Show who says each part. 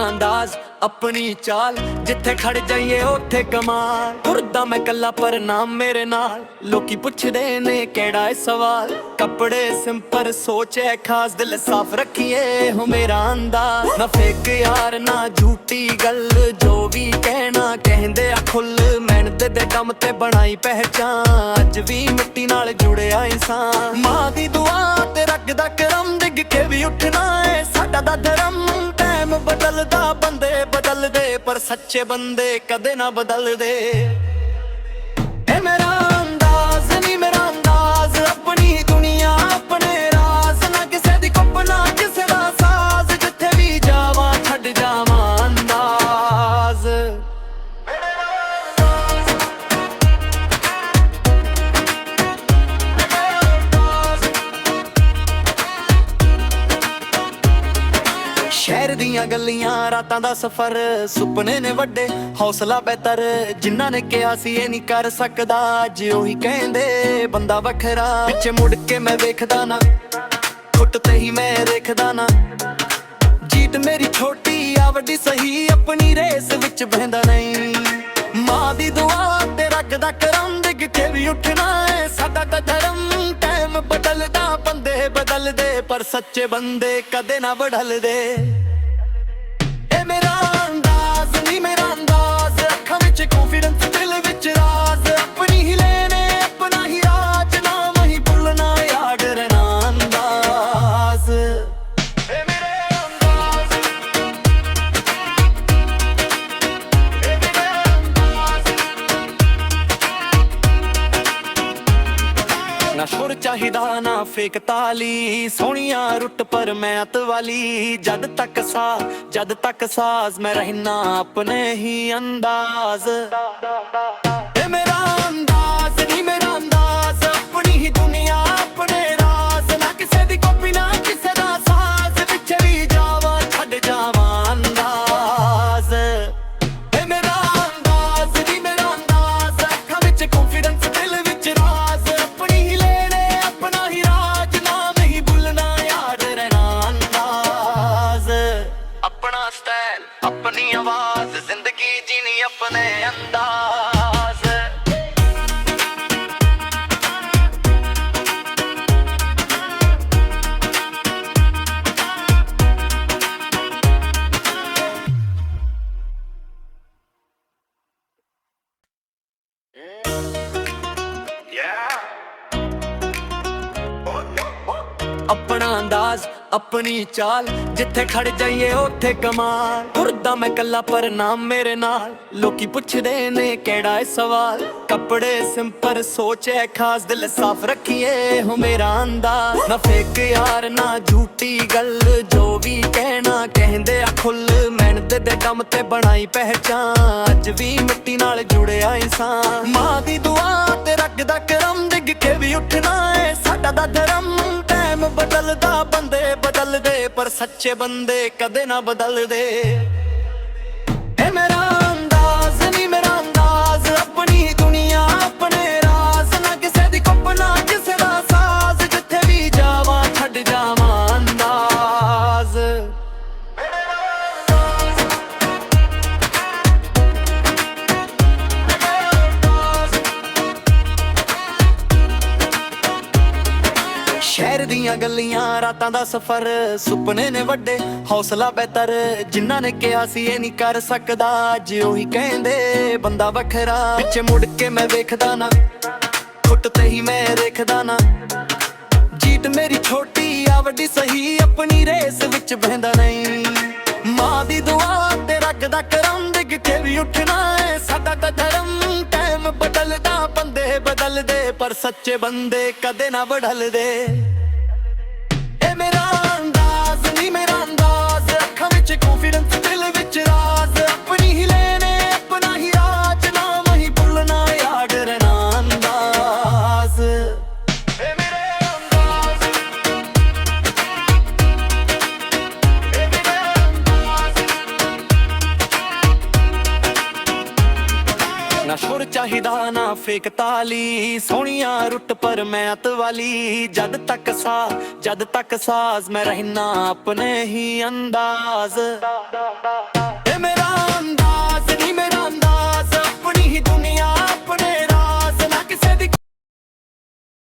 Speaker 1: अंदाज अपनी चाल, जिथे खड़ जाइए उत्थे कमाल। तुरदा मैं कला पर नाम मेरे नाल, लोकी पुछदे ने केड़ा है सवाल। कपड़े सिंपल सोच है खास, दिल साफ रखिए हो मेरा अंदाज। ना फेक यार ना झूठी गल, जो भी कहना कहंदे आ खुल। मेहनत दे दम ते बनाई पहचान, अज भी मिट्टी नाल जुड़िया इंसान। मां दी दुआ ते रग दा करम, डिग के भी उठना है साडा दा धर्म। टाइम बदलदा बंदे बदलदे, पर सच्चे बंदे कदे ना बदलदे। ए मेरा अंदाज नी मेरा अंदाज, अपनी दुनिया अपने राज। ना किसे दी कुप ना किसे दा साज, जिथे भी जावां छड्ड जावां अंदाज। शहर दियां गलियां रातां दा सफर, सुपने ने वड्डे हौसला बेहतर। जिन्ना ने कहा सी ये नहीं कर सकदा, अज ओही कहंदे बंदा वखरा। पिछे मुड़ के मैं वेखदा ना, खुट ते ही मैं रेखदा ना। जीत मेरी छोटी आ वड्डी सही, अपनी रेस विच बहंदा नहीं। मां दी दुआ ते रग दा करम, डिग के भी उठना है साडा दा धर्म। टाइम बदलदा बंदे बदलदे, पर सच्चे बंदे कदे ना बदलदे। ए मेरा अंदाज नी मेरा अंदाज, अखां विच कॉन्फिडेंस दिल विच राज। अपनी ही लेने अपना ही राज, नाम ही भुलना याद रहना अंदाज। ए मेरे अंदाज, ए मेरे अंदाज। ना शुर चाहिदा ना फेक ताली, सोहणिया रुट पर मैं अत वाली। जद तक साज मैं रहना अपने ही अंदाज। ए मेरा अंदाज नी मेरा अंदाज, अपनी ही दुनिया अपने राज। ना किसे दी कॉपी ना किसे दा साज, पिछे भी जावां छड्ड जावां अंदाज। ए मेरा अंदाज नी मेरा अंदाज, अखां विच कॉन्फिडेंस दिल विच राज। अपनी ही लेने अपना ही राज, नाम ही भुलना याद रहना अंदाज। अपना स्टाइल अपनी आवाज, जिंदगी जीनी अपने अंदाज। अपना अंदाज अपनी चाल, जिथे खड़ जाइए उत्थे कमाल। तुरदा मैं कला पर नाम मेरे नाल, लोकी पुछदे ने केड़ा है सवाल। कपड़े सिंपल सोच है खास, दिल साफ रखिए हो मेरा अंदाज। ना फेक यार ना झूठी गल, जो भी कहना कहंदे आ खुल। मेहनत दे दम ते बनाई पहचान, अज भी मिट्टी नाल जुड़िया इंसान। मां दी दुआ ते रग दा करम, डिग के भी उठना है साडा दा धर्म। टाइम बदलदा बंदे बदलदे, पर सच्चे बंदे कदे ना बदलदे। ए मेरा अंदाज नी मेरा अंदाज, अपनी दुनिया अपने राज। ना किसे दी कुप ना किसे दा साज, जिथे भी जावां छड्ड जावां अंदाज। शहर दियां गलियां रातां दा सफर, सुपने ने वड्डे हौसला बेहतर। जिन्ना ने कहा सी ये नहीं कर सकदा, अज ओही कहंदे बंदा वखरा। पिछे मुड़ के मैं वेखदा ना, खुट ते ही मैं रेखदा ना। जीत मेरी छोटी आ वड्डी सही, अपनी रेस विच बहंदा नहीं। मां दी दुआ ते रग दा करम, डिग के भी उठना है साडा दा धर्म। टाइम बदलदा बंदे बदलदे, पर सच्चे बंदे कदे ना बदलदे। ए मेरा अंदाज नी मेरा अंदाज, अखां विच कॉन्फिडेंस दिल विच राज। अपनी ही लेने अपना ही राज, नाम ही भुलना याद रहना अंदाज। ए मेरे अंदाज, ए मेरे अंदाज। ना शुर चाहिदा ना फेक ताली, सोहणिया रुट पर मैं अत वाली। जद तक साज मैं रहना अपने ही अंदाज।